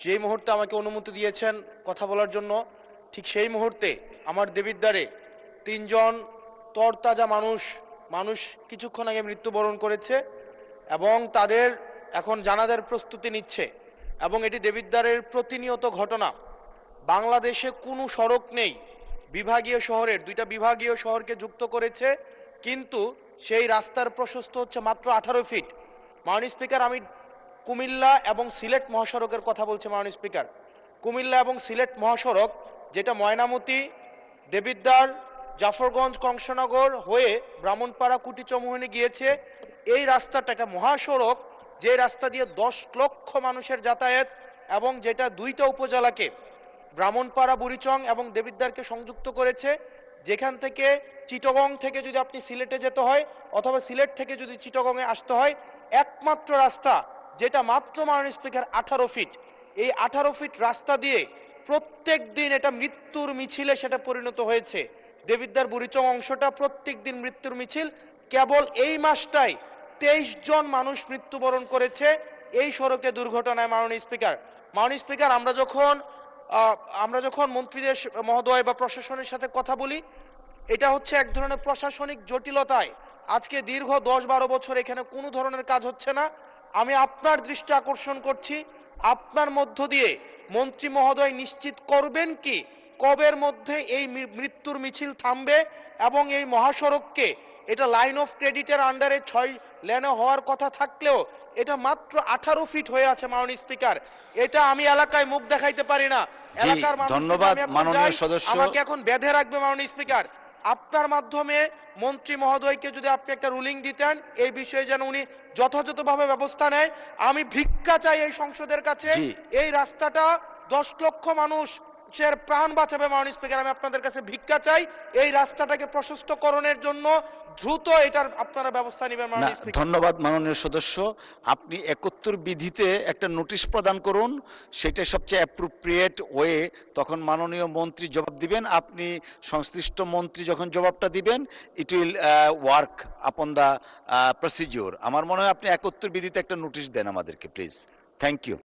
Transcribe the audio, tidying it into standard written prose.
যেই মুহূর্তে আমাকে অনুমতি দিয়েছেন কথা বলার জন্য, ঠিক সেই মুহূর্তে আমার দেবিদ্বারে 3 জন তরতাজা মানুষ কিছুক্ষণ আগে মৃত্যুবরণ করেছে এবং তাদের এখন জানাজার প্রস্তুতি নিচ্ছে। এবং এটি দেবিদ্বারের প্রতিনিয়ত ঘটনা। বাংলাদেশে কোনো সড়ক নেই, বিভাগীয় শহরের 2টা বিভাগীয় শহরকে যুক্ত করেছে, কিন্তু সেই রাস্তার প্রশস্ত হচ্ছে মাত্র 18 ফিট। মাননীয় স্পিকার, আমি কুমিল্লা এবং সিলেট মহাসড়কের কথা বলছি। মাননীয় স্পিকার, কুমিল্লা এবং সিলেট মহাসড়ক যেটা ময়নামতি, দেবিদ্বার, জাফরগঞ্জ, কংসনগর হয়ে ব্রাহ্মণপাড়া, কুটিচমুহনী গিয়েছে, এই রাস্তাটা একটা মহাসড়ক, যে রাস্তা দিয়ে 10 লক্ষ মানুষের যাতায়াত এবং যেটা 2টা উপজেলাকে, ব্রাহ্মণপাড়া, বুড়িচং এবং দেবিদ্বারকে সংযুক্ত করেছে। যেখান থেকে চিটাগং থেকে যদি আপনি সিলেটে যেতে হয় অথবা সিলেট থেকে যদি চিটাগংয়ে আসতে হয়, একমাত্র রাস্তা যেটা মাত্র মাননীয় স্পিকার 18 ফিট। এই 18 ফিট রাস্তা দিয়ে প্রত্যেক দিন এটা মৃত্যুর মিছিলে সেটা পরিণত হয়েছে। দেবিদ্বার বুড়িচং অংশটা প্রত্যেক দিন মৃত্যুর মিছিল। কেবল এই মাসটাই 23 জন মানুষ মৃত্যুবরণ করেছে এই সড়কে দুর্ঘটনায়। মাননীয় স্পিকার, আমরা যখন মন্ত্রীদের মহোদয় বা প্রশাসনের সাথে কথা বলি, এটা হচ্ছে এক ধরনের প্রশাসনিক জটিলতায় আজকে দীর্ঘ 10-12 বছর এখানে কোনো ধরনের কাজ হচ্ছে না। আমি আপনার দৃষ্টি আকর্ষণ করছি, আপনার মধ্য দিয়ে মন্ত্রী মহোদয় নিশ্চিত করবেন কি কবের মধ্যে এই মৃত্যুর মিছিল থামবে এবং এই মহাসড়ককে, এটা লাইন অফ ক্রেডিটের আন্ডারে 6 লেনে হওয়ার কথা থাকলেও এটা মাত্র 18 ফিট হয়ে আছে। মাননীয় স্পিকার, এটা আমি এলাকায় মুখ দেখাইতে পারি না। এলাকার মানুষ, ধন্যবাদ মাননীয় সদস্য, আমাকে এখন বেঁধে রাখবে। মাননীয় স্পিকার, আপনার মাধ্যমে মন্ত্রী মহোদয়কে যদি আপনি একটা রুলিং দিতেন এই বিষয়ে যেন উনি যথাযথভাবে ব্যবস্থা নেয়। আমি ভিক্ষা চাই এই সংসদের কাছে, এই রাস্তাটা 10 লক্ষ মানুষের প্রাণ বাঁচাবে। মাননীয় স্পিকার, আমি আপনাদের কাছে ভিক্ষা চাই, এই রাস্তাটাকে প্রশস্তকরণের জন্য দ্রুত এটার আপনারা ব্যবস্থা নেবেন। ধন্যবাদ মাননীয় সদস্য। আপনি 71 বিধিতে একটা নোটিশ প্রদান করুন, সেটা সবচেয়ে অ্যাপ্রোপ্রিয়েট ওয়ে। তখন মাননীয় মন্ত্রী জবাব দিবেন, আপনি সংশ্লিষ্ট মন্ত্রী যখন জবাবটা দিবেন, it will work upon the procedure. আমার মনে হয় আপনি 71 বিধিতে একটা নোটিশ দেন আমাদেরকে, প্লিজ। Thank you.